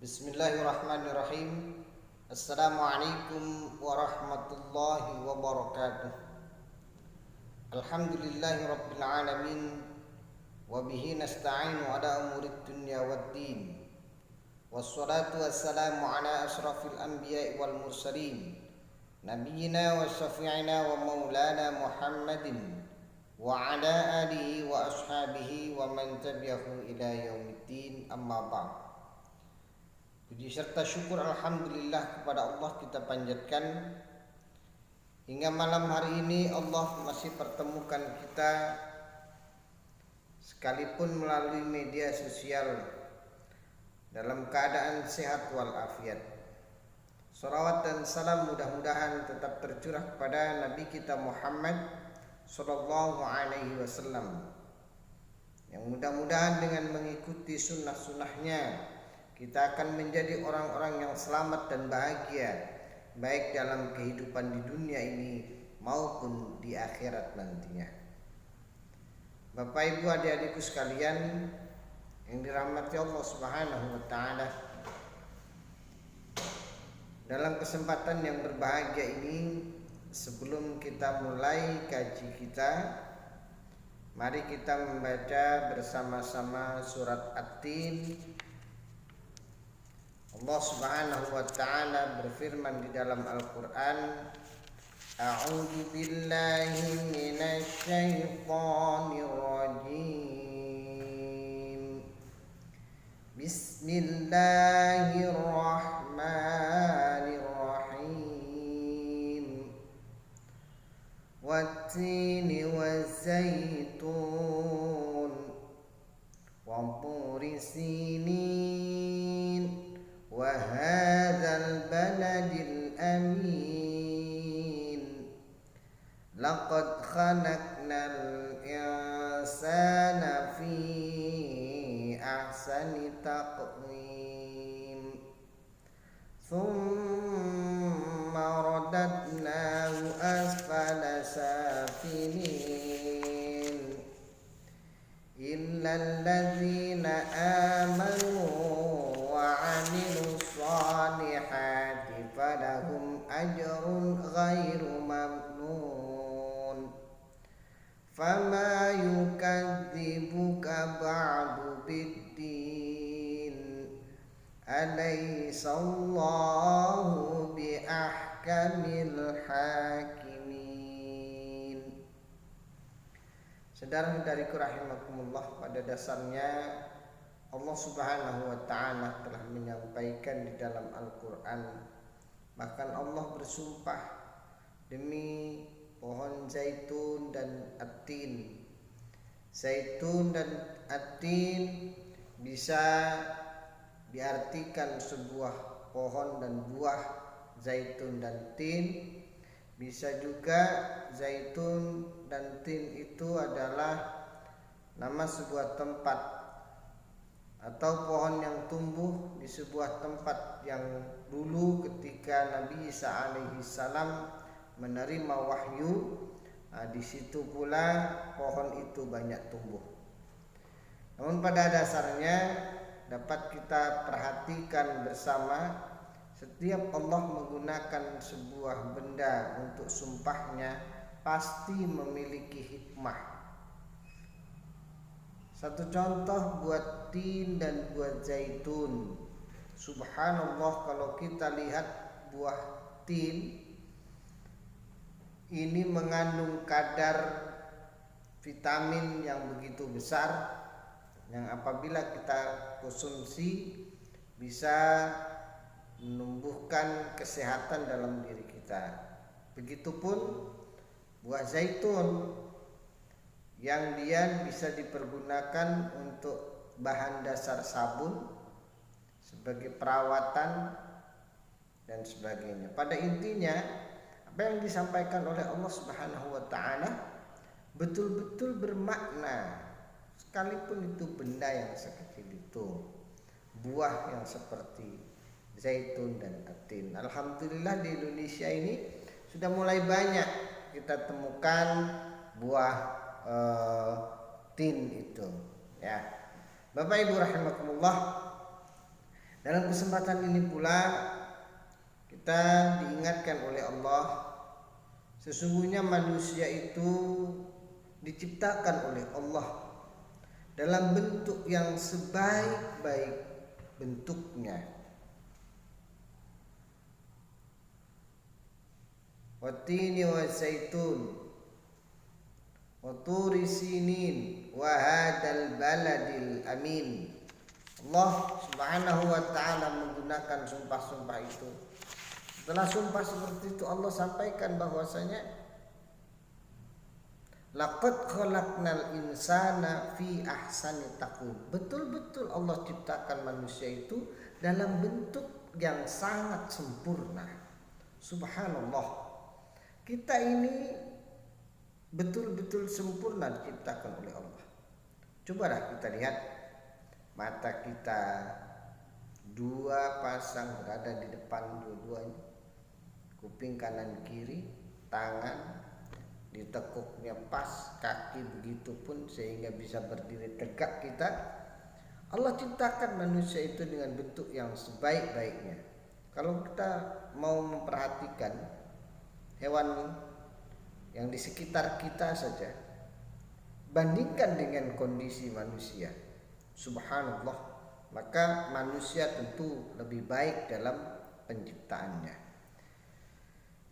Bismillahirrahmanirrahim. Assalamualaikum warahmatullahi wabarakatuh. Alhamdulillahi rabbil alamin. Wabihi nasta'inu ala umurid dunya waddin. Wassalatu wassalamu ala asrafil anbiya'i wal mursalin, Nabiyyina wa syafi'ina wa maulana Muhammadin wa ala alihi wa ashabihi wa man tabi'ahu ila yaumiddin, amma ba'd. Puji serta syukur alhamdulillah kepada Allah kita panjatkan. Hingga malam hari ini Allah masih pertemukan kita, sekalipun melalui media sosial, dalam keadaan sehat walafiat. Salawat dan salam mudah-mudahan tetap tercurah kepada Nabi kita Muhammad sallallahu alaihi wasallam, yang mudah-mudahan dengan mengikuti sunnah-sunnahnya kita akan menjadi orang-orang yang selamat dan bahagia, baik dalam kehidupan di dunia ini maupun di akhirat nantinya. Bapak Ibu adik-adikku sekalian yang dirahmati Allah Subhanahu wa taala, dalam kesempatan yang berbahagia ini, sebelum kita mulai kaji kita, mari kita membaca bersama-sama surat At-Tin. Allah Subhanahu wa taala berfirman di dalam Al-Qur'an, A'udzu billahi minasy syaithanir rajim. Bismillahirrahmanirrahim. Wat-tini waz-zaitun wa turi sinin wa hadzal baladil amin. Laqad khalaqnal insana fi ahsani taqwim. Thumma radadnahu asfala safilin. Illal ladzina amanu wa 'amilus solihati falahum ajrun ghairu mamnun. Fama yukadzibuka ba'du biddin. Alaysallahu biahkamil hakimin. Saudara-saudariku rahimakumullah, pada dasarnya Allah Subhanahu wa ta'ala telah menyampaikan di dalam Al-Quran, bahkan Allah bersumpah demi pohon zaitun dan at-tin. Zaitun dan at-tin bisa diartikan sebuah pohon dan buah zaitun dan tin. Bisa juga zaitun dan tin itu adalah nama sebuah tempat atau pohon yang tumbuh di sebuah tempat yang dulu ketika Nabi Isa alaihi salam menerima wahyu, di situ pula pohon itu banyak tumbuh. Namun pada dasarnya dapat kita perhatikan bersama, setiap Allah menggunakan sebuah benda untuk sumpahnya pasti memiliki hikmah. Satu contoh buat tin dan buat zaitun. Subhanallah, kalau kita lihat buah tin ini mengandung kadar vitamin yang begitu besar, yang apabila kita konsumsi bisa menumbuhkan kesehatan dalam diri kita. Begitupun buah zaitun yang dia bisa dipergunakan untuk bahan dasar sabun, sebagai perawatan dan sebagainya. Pada intinya apa yang disampaikan oleh Allah Subhanahu wa taala betul-betul bermakna, sekalipun itu benda yang sekecil itu, buah yang seperti zaitun dan at-tin. Alhamdulillah di Indonesia ini sudah mulai banyak kita temukan buah tin itu, ya. Bapak Ibu rahimakumullah, Dalam kesempatan ini pula kita diingatkan oleh Allah, sesungguhnya manusia itu diciptakan oleh Allah dalam bentuk yang sebaik-baik bentuknya. Watini wa zaitun wa turi sinin wa hadal baladil amin. Allah Subhanahu wa ta'ala menggunakan sumpah-sumpah itu. Setelah sumpah seperti itu, Allah sampaikan bahwasanya laqad khalaqnal insana fi ahsani taqwim. Betul-betul Allah ciptakan manusia itu dalam bentuk yang sangat sempurna. Subhanallah. Kita ini betul-betul sempurna diciptakan oleh Allah. Cobalah kita lihat mata kita, dua pasang berada di depan dua-duanya, kuping kanan kiri, tangan ditekuknya pas, kaki begitu pun sehingga bisa berdiri tegak kita. Allah ciptakan manusia itu dengan bentuk yang sebaik-baiknya. Kalau kita mau memperhatikan hewan yang di sekitar kita saja, bandingkan dengan kondisi manusia, subhanallah, maka manusia tentu lebih baik dalam penciptaannya.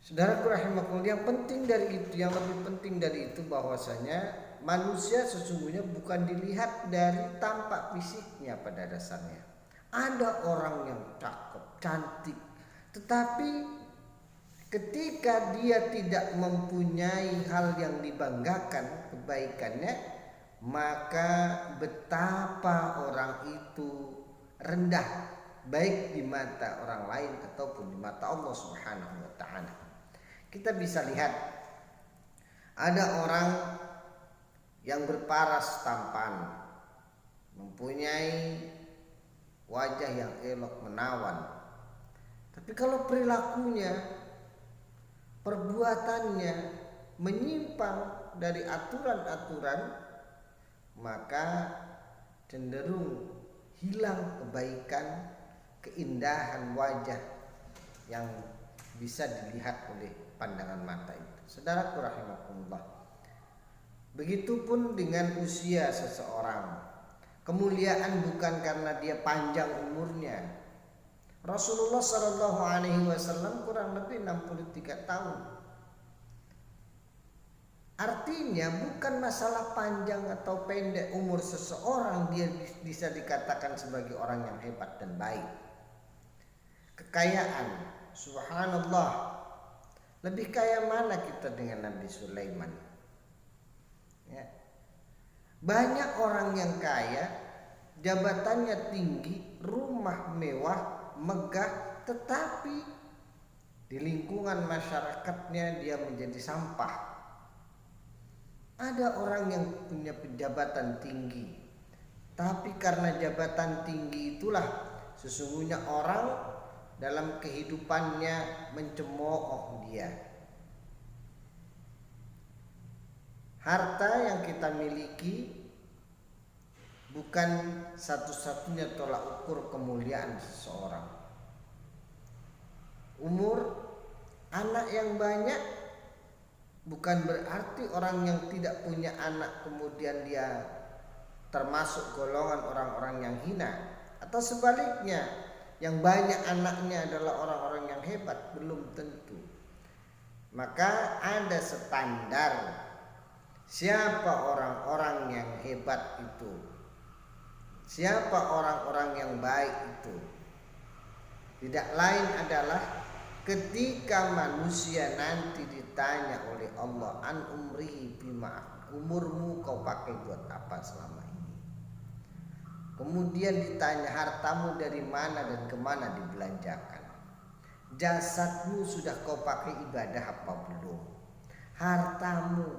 Saudaraku rahimakumullah, yang penting dari itu, yang lebih penting dari itu bahwasanya manusia sesungguhnya bukan dilihat dari tampak fisiknya pada dasarnya. Ada orang yang cakep, cantik, tetapi ketika dia tidak mempunyai hal yang dibanggakan kebaikannya, maka betapa orang itu rendah, baik di mata orang lain ataupun di mata Allah Subhanahu wa ta'ala. Kita bisa lihat ada orang yang berparas tampan, mempunyai wajah yang elok menawan, tapi kalau perilakunya, perbuatannya menyimpang dari aturan-aturan, maka cenderung hilang kebaikan, keindahan wajah yang bisa dilihat oleh pandangan mata itu. Saudaraku rahimakumullah, begitupun dengan usia seseorang. Kemuliaan bukan karena dia panjang umurnya. Rasulullah Shallallahu Alaihi Wasallam kurang lebih 63 tahun. Artinya bukan masalah panjang atau pendek umur seseorang dia bisa dikatakan sebagai orang yang hebat dan baik. Kekayaan, subhanallah, lebih kaya mana kita dengan Nabi Sulaiman? Ya. Banyak orang yang kaya, jabatannya tinggi, rumah mewah, megah, tetapi di lingkungan masyarakatnya dia menjadi sampah. Ada orang yang punya jabatan tinggi, tapi karena jabatan tinggi itulah sesungguhnya orang dalam kehidupannya mencemooh dia. Harta yang kita miliki bukan satu-satunya tolak ukur kemuliaan seseorang. Umur, anak yang banyak bukan berarti orang yang tidak punya anak kemudian dia termasuk golongan orang-orang yang hina, atau sebaliknya yang banyak anaknya adalah orang-orang yang hebat, belum tentu. Maka ada standar siapa orang-orang yang hebat itu, siapa orang-orang yang baik itu. Tidak lain adalah ketika manusia nanti ditanya oleh Allah, an umrihi bima, umurmu kau pakai buat apa selama ini. Kemudian ditanya hartamu dari mana dan kemana dibelanjakan. Jasadmu sudah kau pakai ibadah apa belum. Hartamu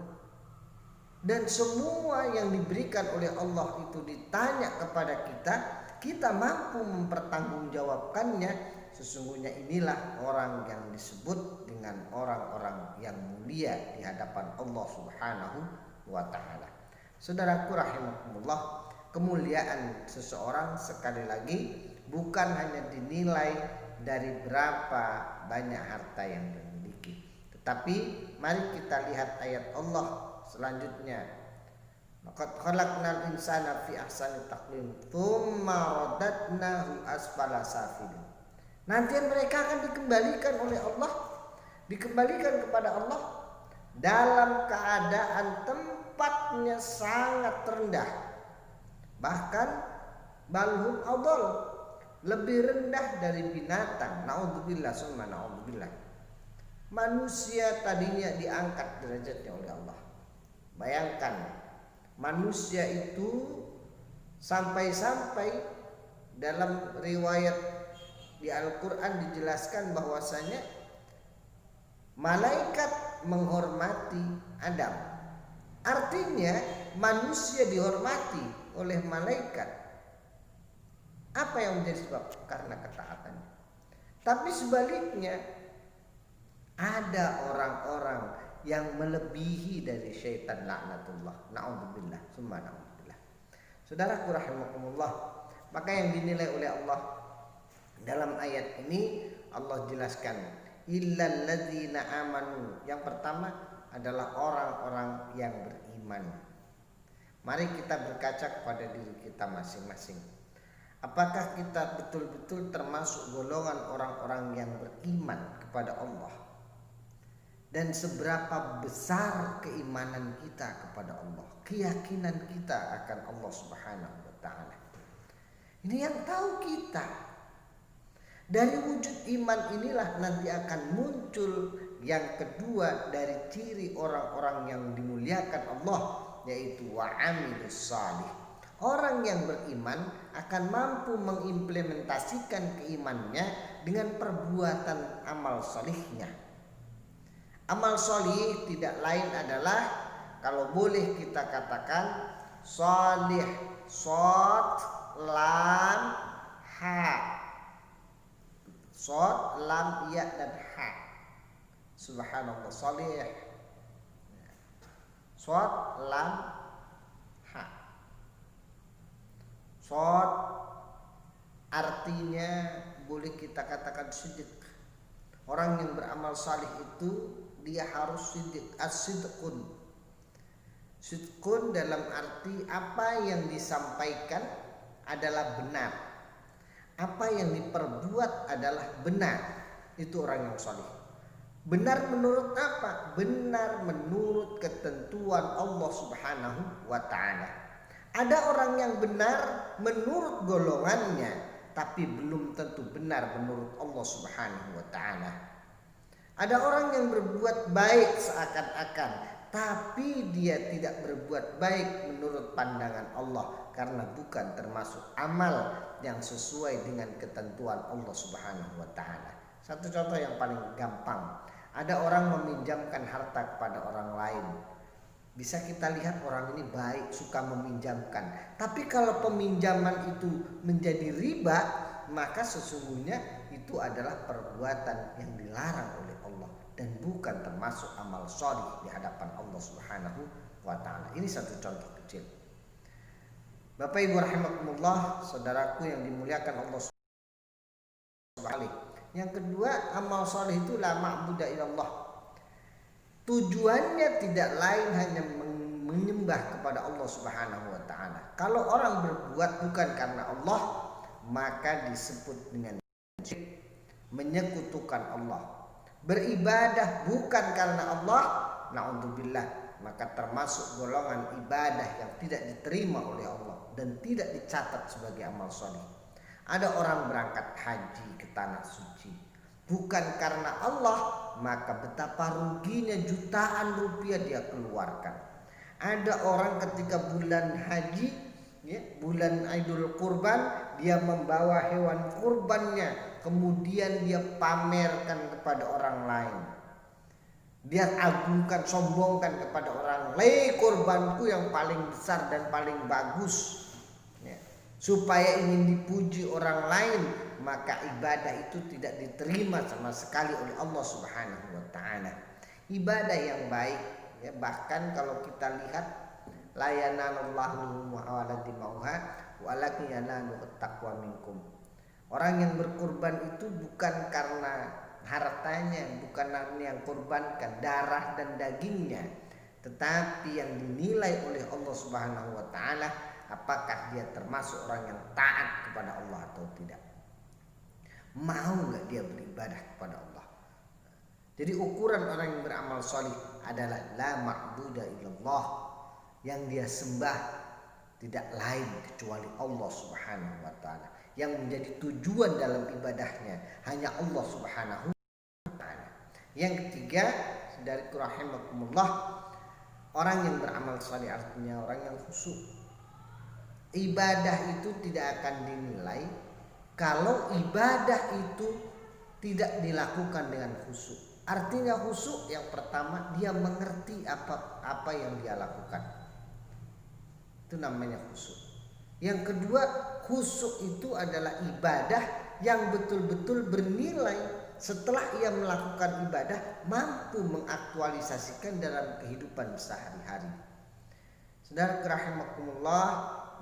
dan semua yang diberikan oleh Allah itu ditanya kepada kita, kita mampu mempertanggungjawabkannya. Sesungguhnya inilah orang yang disebut dengan orang-orang yang mulia di hadapan Allah Subhanahu wa ta'ala. Saudaraku rahimakumullah, kemuliaan seseorang sekali lagi bukan hanya dinilai dari berapa banyak harta yang dimiliki. Tetapi mari kita lihat ayat Allah selanjutnya. Laqad khalaqnal insana fi ahsani taqwim tsumma radadnahu asfala safilin. Nanti mereka akan dikembalikan oleh Allah, dikembalikan kepada Allah dalam keadaan tempatnya sangat rendah. Bahkan balhum adol, lebih rendah dari binatang. Naudzubillah summa naudzubillah. Manusia tadinya diangkat derajatnya oleh Allah. Bayangkan, manusia itu sampai-sampai dalam riwayat di Al-Quran dijelaskan bahwasanya malaikat menghormati Adam. Artinya manusia dihormati oleh malaikat. Apa yang menjadi sebab? Karena ketaatannya. Tapi sebaliknya, ada orang-orang yang melebihi dari syaitan laknatullah. Na'udzubillah summa na'udzubillah. Saudaraku rahimakumullah, maka yang dinilai oleh Allah dalam ayat ini, Allah jelaskan illal ladzina amanu. Yang pertama adalah orang-orang yang beriman. Mari kita berkaca kepada diri kita masing-masing. Apakah kita betul-betul termasuk golongan orang-orang yang beriman kepada Allah? Dan seberapa besar keimanan kita kepada Allah, keyakinan kita akan Allah Subhanahu wa taala. Ini yang tahu kita. Dari wujud iman inilah nanti akan muncul yang kedua dari ciri orang-orang yang dimuliakan Allah, yaitu wa'amilus salih. Orang yang beriman akan mampu mengimplementasikan keimannya dengan perbuatan amal solihnya. Amal solih tidak lain adalah, kalau boleh kita katakan, solih, sod, lam, ha. Sod, lam, ya, dan ha. Subhanallah, solih. Sod, lam, ha. Sod artinya boleh kita katakan siddiq. Orang yang beramal salih itu dia harus siddiq, as-sidqun. Sidqun dalam arti apa yang disampaikan adalah benar, apa yang diperbuat adalah benar. Itu orang yang salih. Benar menurut apa? Benar menurut ketentuan Allah Subhanahu wa ta'ala. Ada orang yang benar menurut golongannya, tapi belum tentu benar menurut Allah Subhanahu wa ta'ala. Ada orang yang berbuat baik seakan-akan, tapi dia tidak berbuat baik menurut pandangan Allah, karena bukan termasuk amal yang sesuai dengan ketentuan Allah Subhanahu wa ta'ala. Satu contoh yang paling gampang. Ada orang meminjamkan harta kepada orang lain. Bisa kita lihat orang ini baik, suka meminjamkan. Tapi kalau peminjaman itu menjadi riba, maka sesungguhnya itu adalah perbuatan yang dilarang oleh Allah dan bukan termasuk amal sholih di hadapan Allah Subhanahu wa ta'ala. Ini satu contoh kecil. Bapak Ibu rahimakumullah, saudaraku yang dimuliakan Allah Subhanahu wa ta'ala. Yang kedua, amal soleh itu la ma'buda illallah. Tujuannya tidak lain hanya menyembah kepada Allah Subhanahu wa ta'ala. Kalau orang berbuat bukan karena Allah, maka disebut dengan syirik, menyekutukan Allah. Beribadah bukan karena Allah, na'udzubillah, maka termasuk golongan ibadah yang tidak diterima oleh Allah dan tidak dicatat sebagai amal soleh. Ada orang berangkat haji ke tanah suci bukan karena Allah, maka betapa ruginya jutaan rupiah dia keluarkan. Ada orang ketika bulan haji, bulan Idul Kurban, dia membawa hewan kurbannya, kemudian dia pamerkan kepada orang lain. Dia agungkan, sombongkan kepada orang lain, kurbanku yang paling besar dan paling bagus. Supaya ingin dipuji orang lain, maka ibadah itu tidak diterima sama sekali oleh Allah Subhanahu wa ta'ala. Ibadah yang baik, bahkan kalau kita lihat, la yanalullahu walakin yanalu taqwa minkum. Orang yang berkurban itu bukan karena hartanya, bukan yang kurbankan darah dan dagingnya, tetapi yang dinilai oleh Allah Subhanahu wa taala apakah dia termasuk orang yang taat kepada Allah atau tidak. Mau nggak dia beribadah kepada Allah? Jadi ukuran orang yang beramal solih adalah la ma'budu illallah, yang dia sembah tidak lain kecuali Allah Subhanahu wa taala. Yang menjadi tujuan dalam ibadahnya hanya Allah Subhanahu wa taala. Yang ketiga, dari rahimakumullah, orang yang beramal solih artinya orang yang khusyuk. Ibadah itu tidak akan dinilai kalau ibadah itu tidak dilakukan dengan khusyuk. Artinya khusyuk yang pertama, dia mengerti apa yang dia lakukan. Itu namanya khusyuk. Yang kedua, khusyuk itu adalah ibadah yang betul-betul bernilai. Setelah ia melakukan ibadah, mampu mengaktualisasikan dalam kehidupan sehari-hari. Saudara rahimakumullah,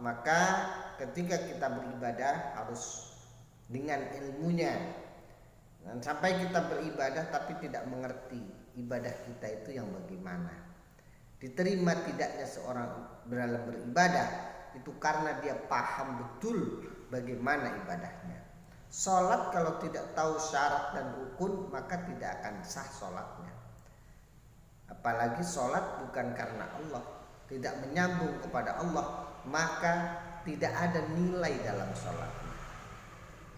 maka ketika kita beribadah harus dengan ilmunya. Dan sampai kita beribadah tapi tidak mengerti ibadah kita itu yang bagaimana. Diterima tidaknya seorang dalam beribadah itu karena dia paham betul bagaimana ibadahnya. Sholat kalau tidak tahu syarat dan rukun maka tidak akan sah sholatnya. Apalagi sholat bukan karena Allah, tidak menyambung kepada Allah, maka tidak ada nilai dalam sholatnya.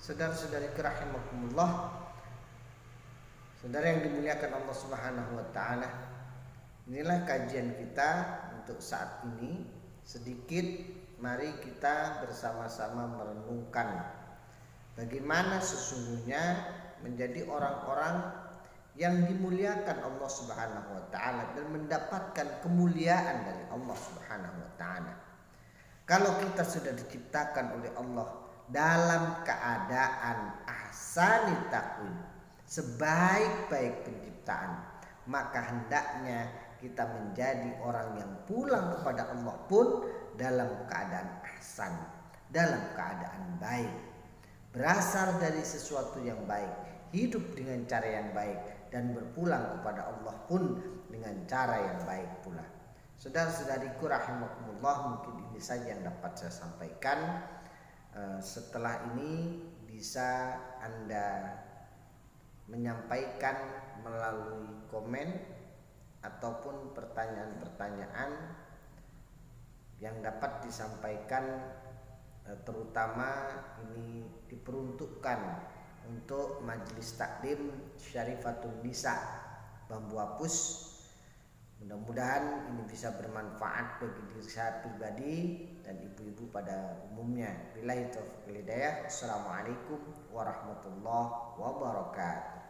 Saudara-saudari rahimakumullah, saudara yang dimuliakan Allah Subhanahu wa taala, inilah kajian kita untuk saat ini. Sedikit mari kita bersama-sama merenungkan bagaimana sesungguhnya menjadi orang-orang yang dimuliakan Allah Subhanahu wa taala dan mendapatkan kemuliaan dari Allah Subhanahu wa taala. Kalau kita sudah diciptakan oleh Allah dalam keadaan ahsani taqwim, sebaik-baik penciptaan, maka hendaknya kita menjadi orang yang pulang kepada Allah pun dalam keadaan ahsan, dalam keadaan baik, berasal dari sesuatu yang baik, hidup dengan cara yang baik, dan berpulang kepada Allah pun dengan cara yang baik pula. Saudara-saudariku rahimakumullah, mungkin ini saja yang dapat saya sampaikan. Setelah ini bisa Anda menyampaikan melalui komen ataupun pertanyaan-pertanyaan yang dapat disampaikan, terutama ini diperuntukkan untuk Majelis Taklim Syarifatun Nisa Bambu Apus. Mudah-mudahan ini bisa bermanfaat bagi diri saya pribadi dan ibu-ibu pada umumnya. Billahi taufiq wal hidayah. Assalamualaikum warahmatullahi wabarakatuh.